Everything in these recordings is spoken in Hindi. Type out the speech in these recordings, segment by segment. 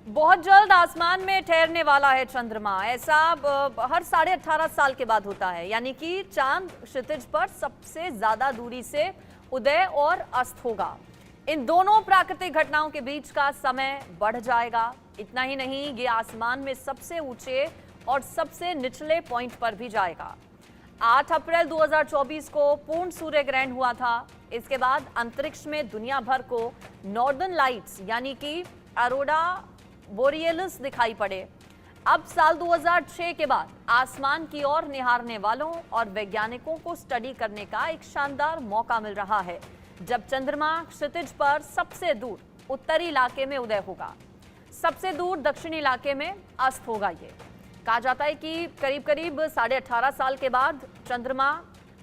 बहुत जल्द आसमान में ठहरने वाला है चंद्रमा। ऐसा हर 18.5 साल के बाद होता है, यानी कि चांद क्षितिज पर सबसे ज्यादा दूरी से उदय और अस्त होगा। इन दोनों प्राकृतिक घटनाओं के बीच का समय बढ़ जाएगा। इतना ही नहीं, ये आसमान में सबसे ऊंचे और सबसे निचले पॉइंट पर भी जाएगा। 8 अप्रैल 2024 को पूर्ण सूर्य ग्रहण हुआ था। इसके बाद अंतरिक्ष में दुनिया भर को नॉर्दर्न लाइट्स यानी कि अरोरा बोरियलिस दिखाई पड़े। अब साल 2006 के बाद आसमान की ओर निहारने वालों और वैज्ञानिकों को स्टडी करने का एक शानदार मौका मिल रहा है, जब चंद्रमा क्षितिज पर सबसे दूर उत्तरी इलाके में उदय होगा, सबसे दूर दक्षिणी इलाके में अस्त होगा। ये कहा जाता है कि करीब करीब 18.5 साल के बाद चंद्रमा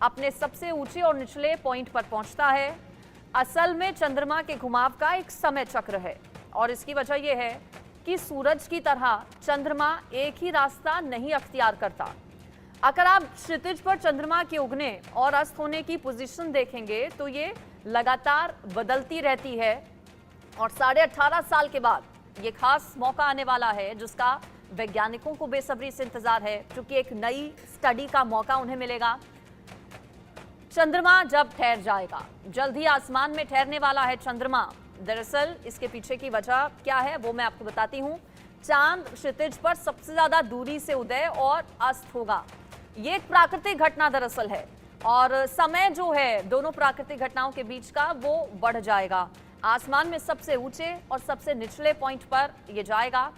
अपने सबसे ऊंचे और निचले पॉइंट पर पहुंचता है। असल में चंद्रमा के घुमाव का एक समय चक्र है और इसकी वजह यह है कि सूरज की तरह चंद्रमा एक ही रास्ता नहीं अख्तियार करता। अगर आप क्षितिज पर चंद्रमा के उगने और अस्त होने की पोजीशन देखेंगे तो ये लगातार बदलती रहती है और 18.5 साल के बाद ये खास मौका आने वाला है जिसका वैज्ञानिकों को बेसब्री से इंतजार है, क्योंकि एक नई स्टडी का मौका उन्हें मिलेगा। चंद्रमा जब ठहर जाएगा, जल्द ही आसमान में ठहरने वाला है चंद्रमा। दरअसल इसके पीछे की वजह क्या है वो मैं आपको बताती हूँ। चांद क्षितिज पर सबसे ज्यादा दूरी से उदय और अस्त होगा। ये एक प्राकृतिक घटना दरअसल है और समय जो है दोनों प्राकृतिक घटनाओं के बीच का वो बढ़ जाएगा। आसमान में सबसे ऊंचे और सबसे निचले पॉइंट पर ये जाएगा।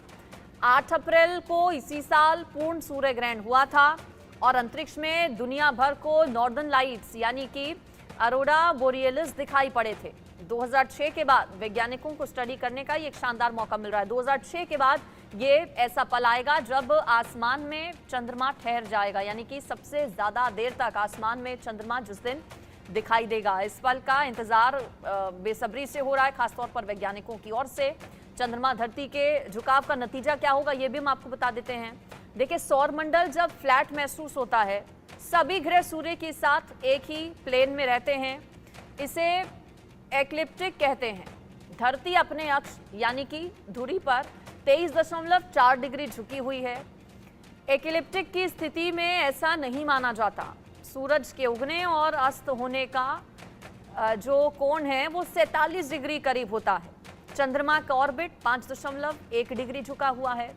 8 अप्रैल को इसी साल पूर्ण सूर्य ग्रहण हुआ था और अंतरिक्ष में दुनिया भर को नॉर्दर्न लाइट्स यानी कि अरोरा बोरियलिस दिखाई पड़े थे। 2006 के बाद वैज्ञानिकों को स्टडी करने का ये एक शानदार मौका मिल रहा है। 2006 के बाद ये ऐसा पल आएगा जब आसमान में चंद्रमा ठहर जाएगा, यानी कि सबसे ज्यादा देर तक आसमान में चंद्रमा जिस दिन दिखाई देगा। इस पल का इंतजार बेसब्री से हो रहा है, खासतौर पर वैज्ञानिकों की ओर से। चंद्रमा धरती के झुकाव का नतीजा क्या होगा ये भी हम आपको बता देते हैं। देखिए, सौरमंडल जब फ्लैट महसूस होता है, सभी ग्रह सूर्य के साथ एक ही प्लेन में रहते हैं, इसे एक्लिप्टिक कहते हैं। धरती अपने अक्ष यानी कि धुरी पर 23.4 डिग्री झुकी हुई है। एक्लिप्टिक की स्थिति में ऐसा नहीं माना जाता। सूरज के उगने और अस्त होने का जो कोण है वो 47 डिग्री करीब होता है। चंद्रमा का ऑर्बिट 5.1 डिग्री झुका हुआ है।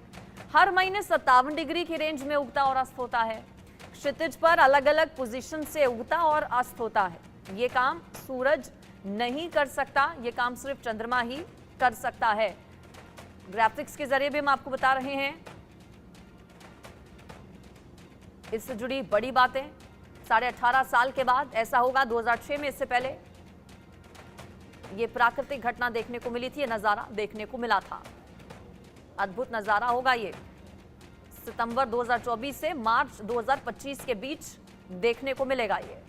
हर महीने 57 डिग्री की रेंज में उगता और अस्त होता है। क्षितिज पर अलग अलग पोजीशन से उगता और अस्त होता है। ये काम सूरज नहीं कर सकता, ये काम सिर्फ चंद्रमा ही कर सकता है। ग्राफिक्स के जरिए भी हम आपको बता रहे हैं इससे जुड़ी बड़ी बातें। 18.5 साल के बाद ऐसा होगा। 2006 में इससे पहले ये प्राकृतिक घटना देखने को मिली थी, ये नजारा देखने को मिला था। अद्भुत नजारा होगा ये। सितंबर 2024 से मार्च 2025 के बीच देखने को मिलेगा ये।